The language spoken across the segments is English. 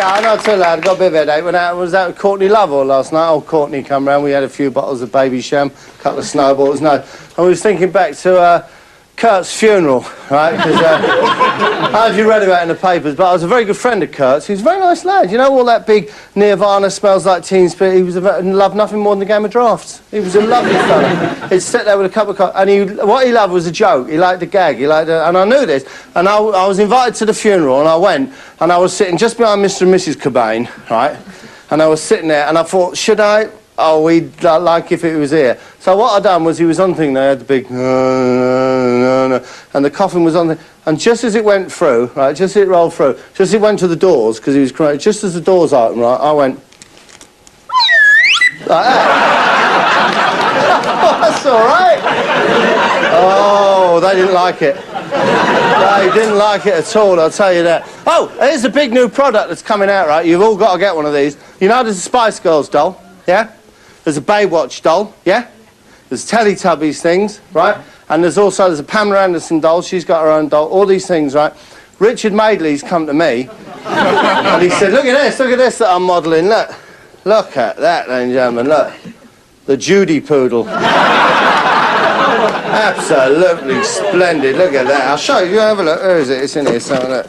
I'm not too loud. I got a bit of a headache. Was that with Courtney Lovell last night? Old Courtney come round. We had a few bottles of baby sham, a couple of snowballs. No, I was thinking back to Kurt's funeral, right? Because I don't know if you read about it in the papers, but I was a very good friend of Kurt's. He was a very nice lad. You know, all that big Nirvana Smells Like Teen Spirit. He loved nothing more than the game of drafts. He was a lovely fella. He'd sit there with a cup of coffee, and what he loved was a joke. He liked a gag. And I knew this. And I was invited to the funeral, and I went, and I was sitting just behind Mr. and Mrs. Cobain, right? And I was sitting there, and I thought, should I? Oh, we'd like if it was here. So what I done was he was on the thing, they had the big and the coffin was on the... And just as it went through, right, just as it rolled through, just as it went to the doors, because he was crying, just as the doors opened, right, I went... like that. Oh, that's all right. Oh, they didn't like it. They didn't like it at all, I'll tell you that. Oh, here's a big new product that's coming out, right? You've all got to get one of these. You know there's a Spice Girls doll, yeah? There's a Baywatch doll, yeah? There's Teletubbies things, right? And there's a Pamela Anderson doll. She's got her own doll. All these things, right? Richard Madeley's come to me, and he said, look at this that I'm modelling. Look at that, ladies and gentlemen, look. The Judy Poodle. Absolutely splendid. Look at that. I'll show you. You have a look. Where is it? It's in here. So look.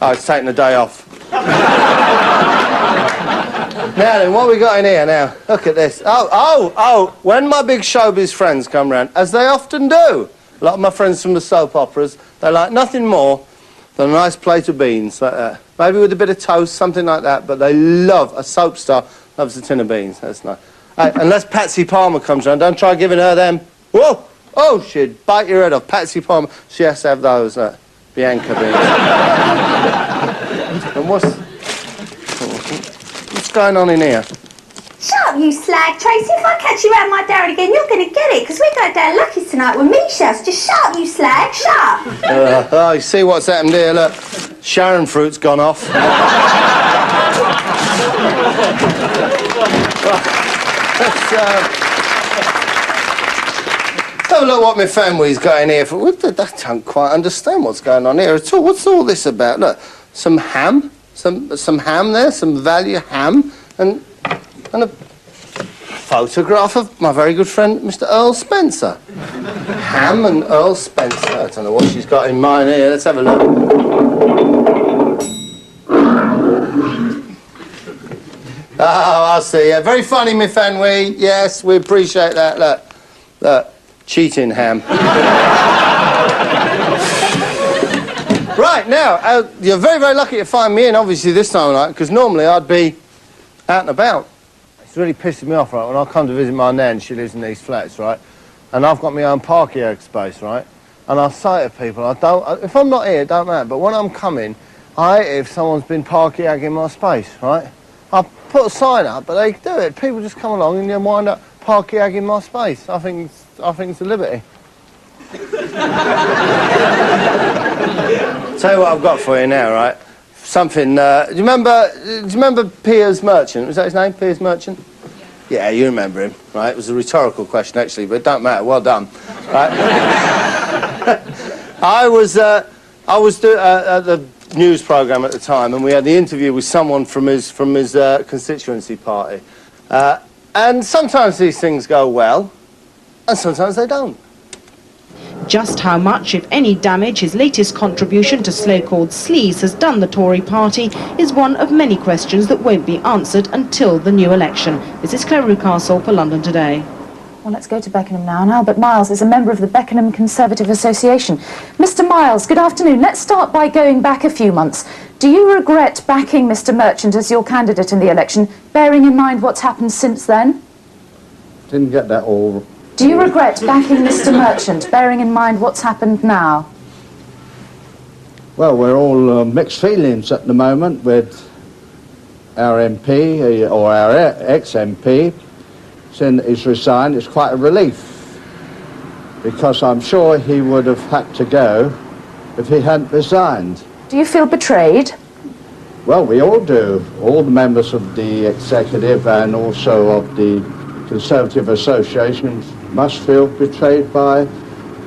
Oh, it's taking the day off. Now then, what we got in here now? Look at this. Oh, when my big showbiz friends come round, as they often do, a lot of my friends from the soap operas, they like nothing more than a nice plate of beans like that. Maybe with a bit of toast, something like that, but they love, a soap star loves a tin of beans. That's nice. Hey, unless Patsy Palmer comes round, don't try giving her them. Whoa! Oh, she'd bite your head off. Patsy Palmer, she has to have those, Bianca beans. And what's going on in here? Shut up, you slag. Tracy, if I catch you around my dairy again, you're going to get it, because we go down Lucky's tonight with Misha. Just shut up, you slag. Shut up. Oh, you see what's happened here? Look, Sharon fruit's gone off. Let's have a look what my family's got in here for. I don't quite understand what's going on here at all. What's all this about? Look, some ham. Some ham there, some value ham, and a photograph of my very good friend, Mr. Earl Spencer. Ham and Earl Spencer. I don't know what she's got in mind here. Let's have a look. Oh, I see. Yeah, very funny, my Fenway. Yes, we appreciate that. Look, cheating ham. Right, now, you're very, very lucky to find me in, obviously, this time of night, because normally I'd be out and about. It's really pissing me off, right, when I come to visit my nan, she lives in these flats, right, and I've got my own parking space, right, and I say to people, if I'm not here, it don't matter, but when I'm coming, I hate if someone's been parking my space, right? I put a sign up, but they do it. People just come along and then wind up parking my space. I think it's a liberty. Tell you what I've got for you now, right? Something. Do you remember Piers Merchant? Was that his name, Piers Merchant? Yeah, you remember him, right? It was a rhetorical question actually, but it don't matter. Well done, right? I was at the news programme at the time, and we had the interview with someone from his constituency party, and sometimes these things go well, and sometimes they don't. Just how much, if any, damage his latest contribution to so-called sleaze has done the Tory party is one of many questions that won't be answered until the new election. This is Claire Rucastle for London Today. Well, let's go to Beckenham now. And Albert Miles is a member of the Beckenham Conservative Association. Mr. Miles, good afternoon. Let's start by going back a few months. Do you regret backing Mr. Merchant as your candidate in the election, bearing in mind what's happened since then? Didn't get that all. Do you regret backing Mr. Merchant, bearing in mind what's happened now? Well, we're all mixed feelings at the moment with our MP, or our ex-MP, saying that he's resigned. It's quite a relief, because I'm sure he would have had to go if he hadn't resigned. Do you feel betrayed? Well, we all do. All the members of the executive and also of the Conservative Association must feel betrayed by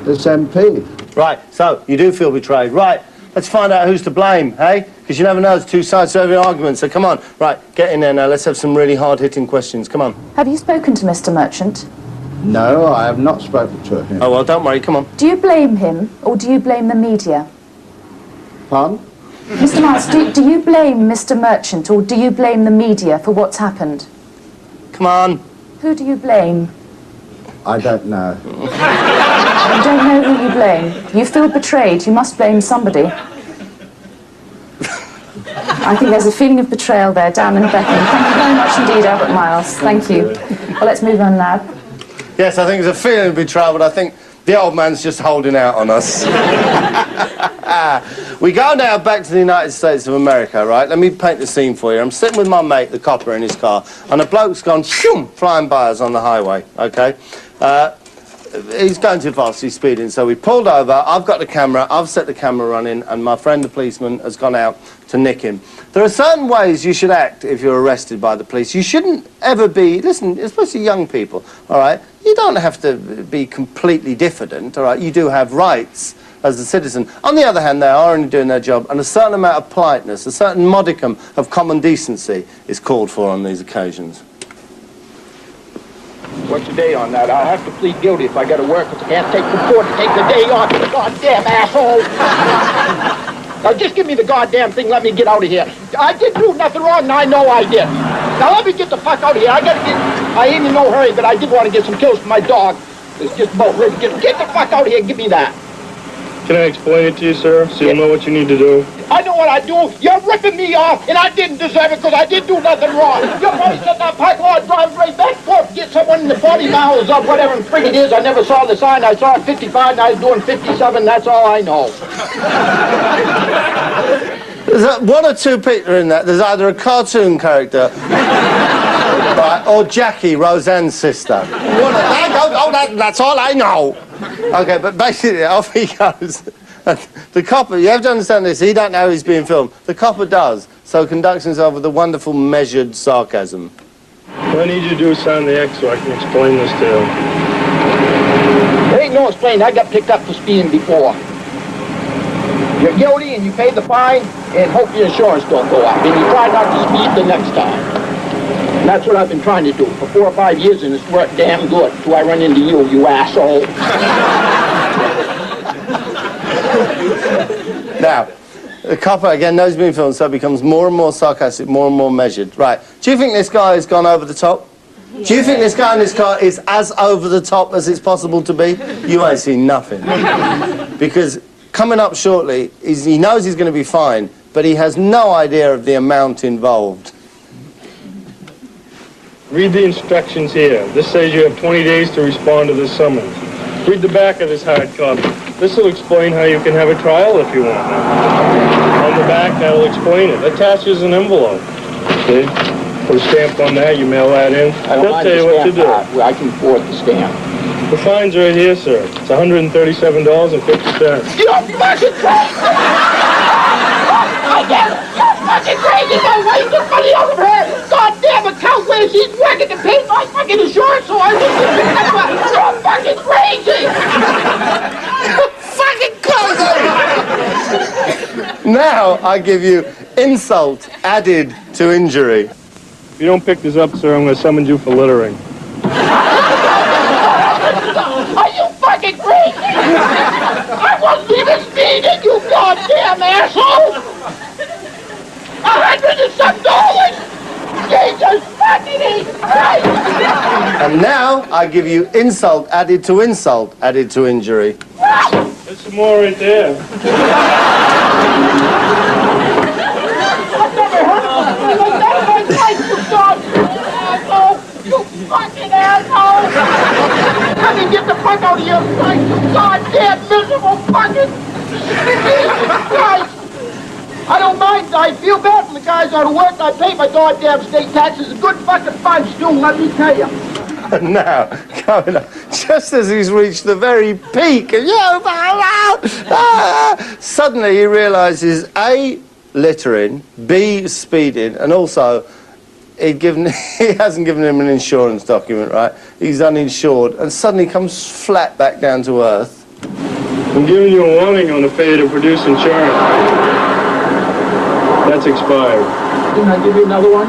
this MP. Right, so you do feel betrayed. Right, Let's find out who's to blame, hey? Because you never know, there's two sides to every argument, so come on. Right, get in there now. Let's have some really hard-hitting questions. Come on. Have you spoken to Mr. Merchant? No, I have not spoken to him. Oh, well, don't worry. Come on. Do you blame him, or do you blame the media? Pardon? Mr. Miles, do you blame Mr. Merchant, or do you blame the media for what's happened? Come on. Who do you blame? I don't know. You don't know who you blame. You feel betrayed. You must blame somebody. I think there's a feeling of betrayal there down in Beckenham. Thank you very much indeed, Albert Miles. Thank you. Well, let's move on now. Yes, I think there's a feeling of betrayal, but I think the old man's just holding out on us. We go now back to the United States of America, right? Let me paint the scene for you. I'm sitting with my mate, the copper, in his car, and a bloke's gone shoom, flying by us on the highway, okay? He's going too fast, he's speeding, so we pulled over. I've got the camera, I've set the camera running, and my friend the policeman has gone out to nick him. There are certain ways you should act if you're arrested by the police. You shouldn't ever be, listen, especially young people, all right? You don't have to be completely diffident, all right? You do have rights as a citizen. On the other hand, they are only doing their job, and a certain amount of politeness, a certain modicum of common decency is called for on these occasions. What's the day on that? I'll have to plead guilty if I gotta work, because I can't take the court to take the day off, you goddamn asshole! Now just give me the goddamn thing, let me get out of here. I did do nothing wrong, and I know I did. Now let me get the fuck out of here. I ain't in no hurry, but I did want to get some kills for my dog. It's just about ready to get the fuck out of here and give me that. Can I explain it to you, sir, so you'll know what you need to do? I know what I do. You're ripping me off, and I didn't deserve it because I didn't do nothing wrong. You're probably sitting that parking lot driving right back forth to get someone in the 40 miles of whatever the frig it is. I never saw the sign. I saw it 55, and I was doing 57. That's all I know. There's one or two people in that. There's either a cartoon character, right, or Jackie, Roseanne's sister. That's all I know. Okay, but basically, off he goes. The copper, you have to understand this, he don't know he's being filmed. The copper does, so conducts himself with a wonderful measured sarcasm. What I need you to do is sign the X so I can explain this to you. There ain't no explaining. I got picked up for speeding before. You're guilty and you pay the fine and hope your insurance don't go up. And you try not to speed the next time. And that's what I've been trying to do for 4 or 5 years, and it's worked damn good till I run into you, you asshole. Now, the copper, again, knows he's being filmed, so it becomes more and more sarcastic, more and more measured. Right, do you think this guy has gone over the top? Yeah. Do you think this guy in this car is as over the top as it's possible to be? You ain't seen nothing. Because coming up shortly, he knows he's going to be fined, but he has no idea of the amount involved. Read the instructions here. This says you have 20 days to respond to this summons. Read the back of this hard copy. This will explain how you can have a trial if you want. On the back, that'll explain it. Attaches an envelope. See? Put a stamp on that, you mail that in. They'll tell you what to do. I can afford the stamp. The fine's right here, sir. It's $137.50. You're fucking crazy! You're fucking crazy! Don't waste the money out of her! Goddamn account where she's working to pay my fucking insurance, so I won't get picked up. You're fucking crazy! Fucking crazy! Now I give you insult added to injury. If you don't pick this up, sir, I'm going to summon you for littering. Are you fucking crazy? I wasn't even speeding, you goddamn asshole! $100 Jesus fucking Christ! And now I give you insult added to injury. There's some more right there. I've never heard of something like that in my life, you goddamn asshole! You fucking asshole! Let me get the fuck out of here, you goddamn miserable fucking Jesus Christ! I don't mind. I feel bad for the guys out of work. I pay my goddamn state taxes. A good fucking bunch, too, let me tell you. Now, coming up, just as he's reached the very peak, and suddenly he realises A, littering, B, speeding, and also he hasn't given him an insurance document, right? He's uninsured, and suddenly comes flat back down to earth. I'm giving you a warning on the failure to produce insurance. That's expired. Didn't I give you another one?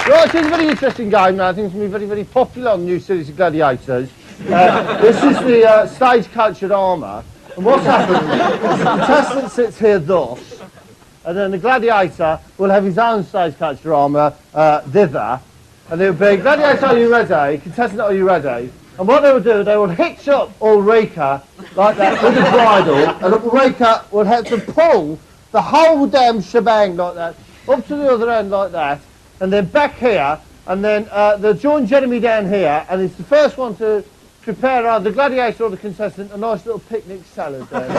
Right, it's a very interesting game now. I think it's going to be very, very popular on the new series of Gladiators. This is the stage-cultured armour. And what's happened, the contestant sits here thus, and then the gladiator will have his own stage-cultured armour thither. And it will be, gladiator, are you ready? Contestant, are you ready? And what they will do, they will hitch up Ulrika like that with the bridle, and Ulrika will have to pull the whole damn shebang like that, up to the other end like that, and then back here, and then they'll join Jeremy down here, and it's the first one to prepare either the gladiator or the contestant a nice little picnic salad there.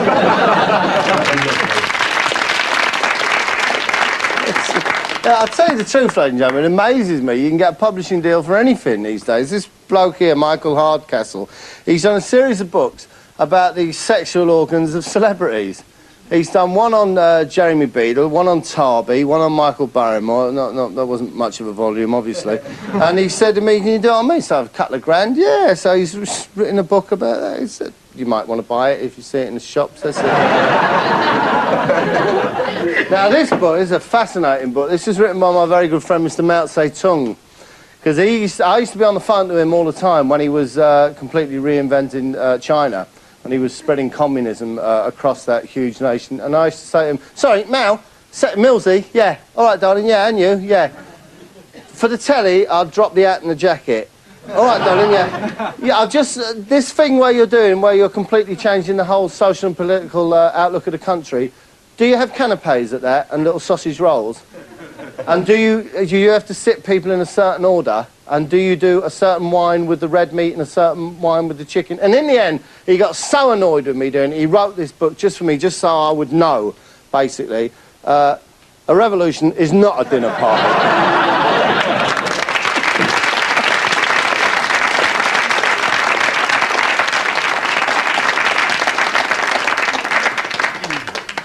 I'll tell you the truth, ladies and gentlemen, it amazes me. You can get a publishing deal for anything these days. This bloke here, Michael Hardcastle, he's done a series of books about the sexual organs of celebrities. He's done one on Jeremy Beadle, one on Tarby, one on Michael Barrymore. That wasn't much of a volume, obviously. And he said to me, can you do it on me? So a couple of grand, yeah. So he's written a book about that. He said, you might want to buy it if you see it in the shops. That's it. Now, this book is a fascinating book. This is written by my very good friend, Mr. Mao Zedong. Because I used to be on the phone to him all the time when he was completely reinventing China. And he was spreading communism across that huge nation. And I used to say to him, sorry, Mao, Millsy, yeah, all right, darling, yeah, and you, yeah. For the telly, I'll drop the hat and the jacket. All right, darling, yeah. Yeah, I'll just, this thing where you're doing, where you're completely changing the whole social and political outlook of the country, do you have canapes at that and little sausage rolls? And do you have to sit people in a certain order? And do you do a certain wine with the red meat and a certain wine with the chicken? And in the end, he got so annoyed with me doing it, he wrote this book just for me, just so I would know, basically, a revolution is not a dinner party.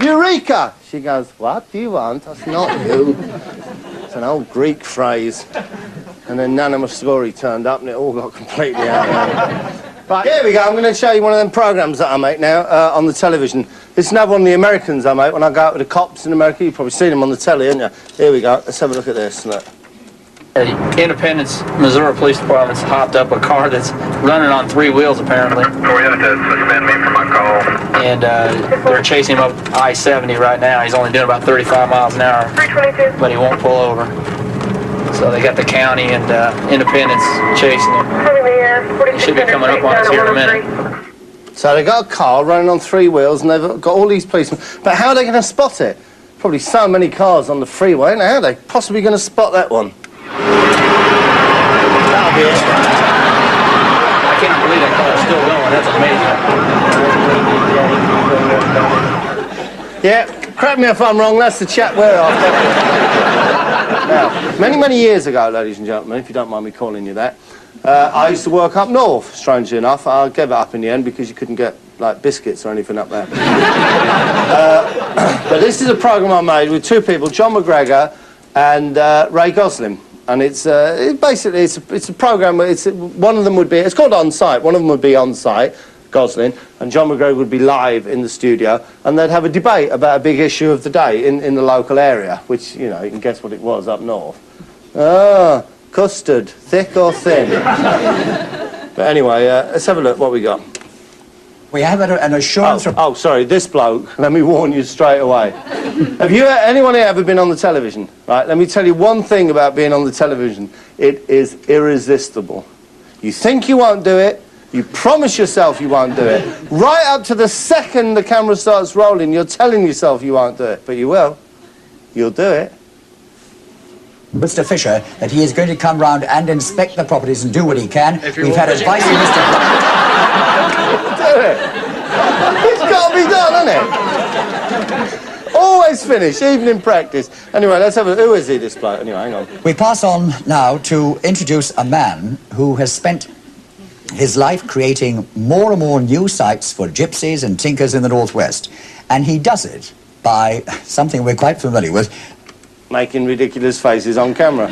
Eureka! She goes, what do you want? That's not you. It's an old Greek phrase. And then Nana Muscuri turned up and it all got completely out of hand. Right, here we go. I'm going to show you one of them programmes that I make now on the television. This is another one of the Americans I make when I go out with the cops in America. You've probably seen them on the telly, haven't you? Here we go. Let's have a look at this. Look. The Independence, Missouri Police Department's hopped up a car that's running on 3 wheels, apparently. We have to suspend me for my call. And they're chasing him up I-70 right now. He's only doing about 35 miles an hour, but he won't pull over. So they got the county and Independence chasing him. He should be coming up on us here in a minute. So they got a car running on 3 wheels and they've got all these policemen. But how are they going to spot it? Probably so many cars on the freeway. Now, how are they possibly going to spot that one? That'll be it. I can't believe that car's still going. That's amazing. Yeah, correct me if I'm wrong, that's the chap we're after. Now, many, many years ago, ladies and gentlemen, if you don't mind me calling you that, I used to work up north, strangely enough. I gave it up in the end because you couldn't get, like, biscuits or anything up there. But this is a programme I made with 2 people, John McGregor and Ray Gosling. And it's basically a programme where one of them would be, it's called On Site, one of them would be on site, Gosling, and John McGregor would be live in the studio, and they'd have a debate about a big issue of the day in the local area, which, you know, you can guess what it was up north. Ah, custard, thick or thin? But anyway, let's have a look what we got. We have an assurance from... Oh, sorry, this bloke, let me warn you straight away. Have you, anyone here ever been on the television? Right, let me tell you one thing about being on the television. It is irresistible. You think you won't do it, you promise yourself you won't do it. Right up to the second the camera starts rolling, you're telling yourself you won't do it, but you will. You'll do it. Mr. Fisher, that he is going to come round and inspect the properties and do what he can. We've had advice from Mr. Do it. It's got to be done, hasn't it? Always finish, even in practice. Anyway, let's have a... Who is he, this bloke? Anyway, hang on. We pass on now to introduce a man who has spent his life creating more and more new sites for gypsies and tinkers in the Northwest. And he does it by something we're quite familiar with. Making ridiculous faces on camera.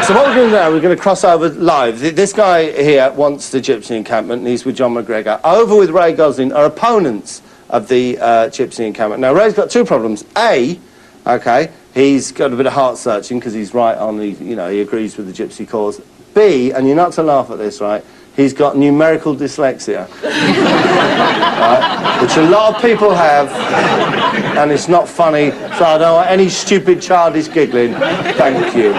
So what we're going to do now, we're going to cross over live. This guy here wants the Gypsy encampment, and he's with John McGregor. Over with Ray Gosling are opponents of the Gypsy encampment. Now, Ray's got two problems. A, okay, he's got a bit of heart searching because he's right on the, you know, he agrees with the Gypsy cause. B, and you're not to laugh at this, right, he's got numerical dyslexia, right, which a lot of people have, and it's not funny, so I don't want any stupid childish giggling. Thank you.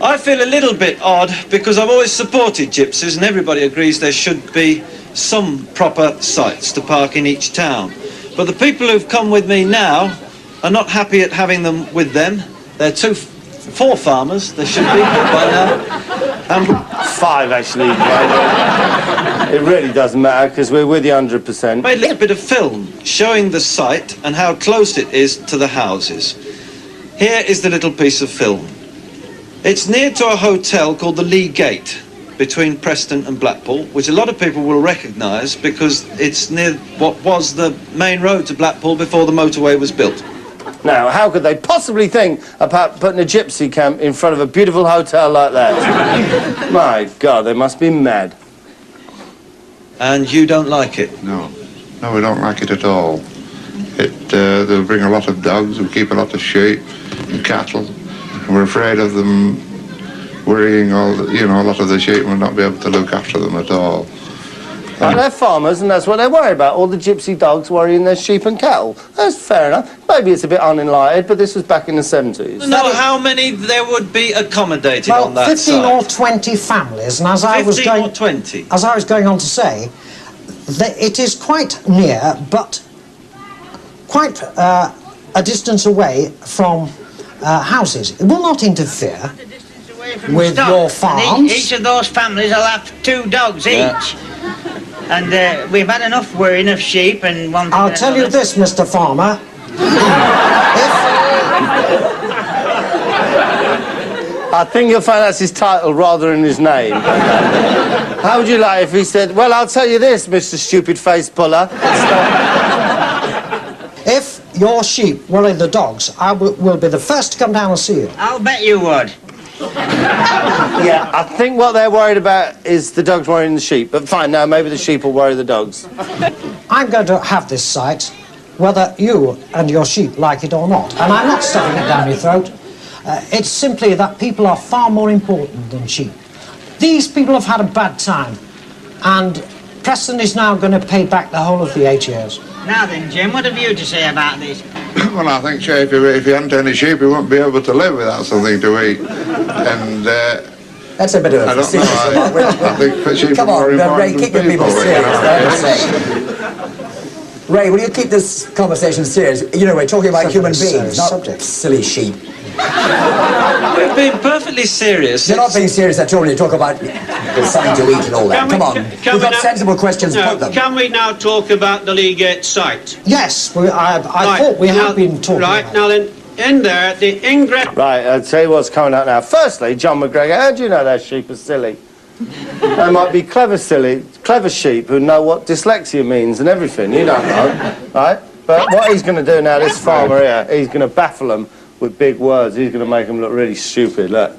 I feel a little bit odd because I've always supported gypsies and everybody agrees there should be some proper sites to park in each town. But the people who've come with me now are not happy at having them with them. They're four farmers, there should be by now. Five, actually. It really doesn't matter because we're with you 100%. Made a little bit of film showing the site and how close it is to the houses. Here is the little piece of film. It's near to a hotel called the Lee Gate between Preston and Blackpool, which a lot of people will recognise because it's near what was the main road to Blackpool before the motorway was built. Now, how could they possibly think about putting a gypsy camp in front of a beautiful hotel like that? My God, they must be mad. And you don't like it? No, we don't like it at all. They'll bring a lot of dogs, we keep a lot of sheep and cattle, and we're afraid of them worrying a lot of the sheep and we'll not be able to look after them at all. Well, they're farmers, and that's what they worry about. All the gypsy dogs worrying their sheep and cattle. That's fair enough. Maybe it's a bit unenlightened, but this was back in the 70s. No, how many there would be accommodated on that 15 site? or 20 families, and as I was going 20. As I was going on to say, it is quite near, but quite a distance away from houses. It will not interfere with your farms. Each of those families will have 2 dogs each. And we've had enough worrying of sheep and one thing. I'll tell you this, Mr. Farmer. I think you'll find that's his title rather than his name. How would you like if he said, well, I'll tell you this, Mr. Stupid Face Puller. If your sheep worry the dogs, I will be the first to come down and see you. I'll bet you would. Yeah, I think what they're worried about is the dogs worrying the sheep. But fine, now maybe the sheep will worry the dogs. I'm going to have this site, whether you and your sheep like it or not. And I'm not stuffing it down your throat. It's simply that people are far more important than sheep. These people have had a bad time, and Preston is now going to pay back the whole of the 8 years. Now then, Jim, what have you to say about this? Well, I think, Shay, if you hadn't any sheep, you wouldn't be able to live without something to eat. And that's a bit of a facetious remark. I think sheep Come are more on, important Ray, keep than your people serious. Ray, will you keep this conversation serious? You know, we're talking about human beings, not silly sheep. We're being perfectly serious. You're not being serious at all when you talk about something to eat and all that. Come on, you've got sensible questions, put them. Can we now talk about the Lee Gate site? Yes, I thought we had been talking about it. Now then, in there, the ingress... Right, I'll tell you what's coming up now. Firstly, John McGregor, how do you know that sheep are silly? They might be clever sheep who know what dyslexia means and everything, you don't know, right? But what he's going to do now, this farmer here, he's going to baffle them with big words. He's going to make them look really stupid, look.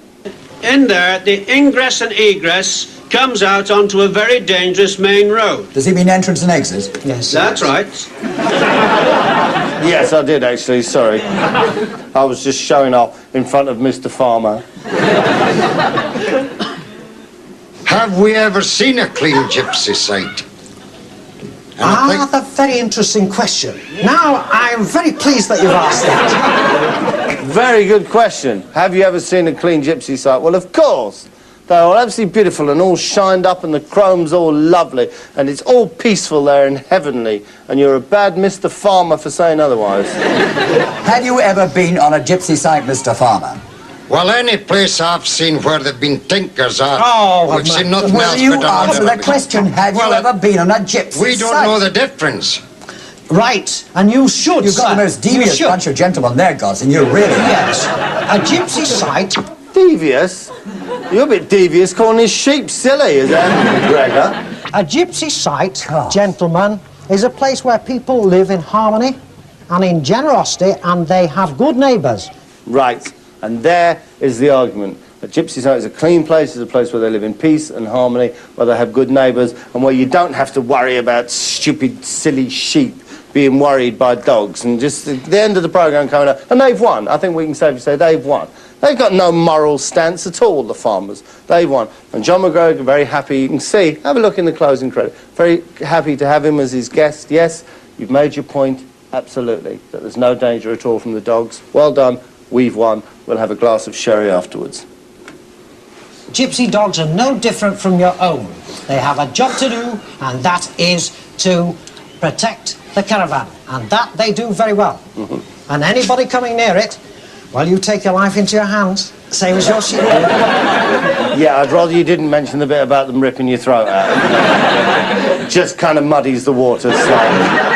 In there, the ingress and egress comes out onto a very dangerous main road. Does he mean entrance and exit? Yes. That's right. Yes, I did actually, sorry. I was just showing off in front of Mr. Farmer. Have we ever seen a clean gypsy site? That's a very interesting question. Now, I'm very pleased that you've asked that. Very good question. Have you ever seen a clean gypsy site? Well, of course. They're all absolutely beautiful and all shined up and the chrome's all lovely and it's all peaceful there and heavenly. And you're a bad Mr. Farmer for saying otherwise. Have you ever been on a gypsy site, Mr. Farmer? Well, any place I've seen where there've been tinkers at, we've seen nothing Will else you but answer the question, have you ever been on a gypsy site? We don't know the difference. Right, and you should, You've got the most devious bunch of gentlemen there, Gosling, you really Yes. A gypsy site... Devious? You're a bit devious calling his sheep silly, is that, Gregor? A gypsy site, gentlemen, is a place where people live in harmony and in generosity, and they have good neighbours. Right, and there is the argument. A gypsy's home is a clean place, is a place where they live in peace and harmony, where they have good neighbours, and where you don't have to worry about stupid, silly sheep being worried by dogs. And just at the end of the programme coming up, and they've won. I think we can safely say they've won. They've got no moral stance at all, the farmers. They've won. And John McGregor, very happy, you can see, have a look in the closing credit, very happy to have him as his guest. Yes, you've made your point, absolutely, that there's no danger at all from the dogs. Well done, we've won. We'll have a glass of sherry afterwards. Gypsy dogs are no different from your own. They have a job to do, and that is to protect the caravan, and that they do very well. And anybody coming near it, well, you take your life into your hands, same as your sheep. Yeah, I'd rather you didn't mention the bit about them ripping your throat out. Just kind of muddies the water slightly.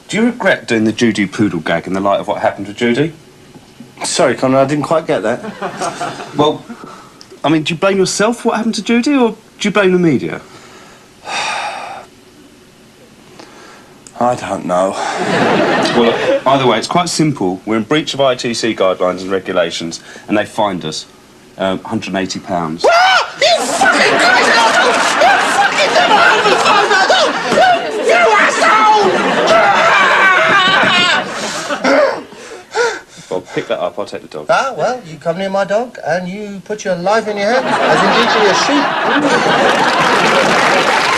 Do you regret doing the Judy Poodle gag in the light of what happened to Judy? Sorry, Conrad, I didn't quite get that. Well, I mean, do you blame yourself for what happened to Judy, or do you blame the media? I don't know. Well, either way, it's quite simple. We're in breach of ITC guidelines and regulations, and they fined us £180. You fucking crazy asshole! You fucking you asshole! Bob, pick that up, I'll take the dog. Ah, well, you come near my dog and you put your life in your hand, as indeed for your sheep.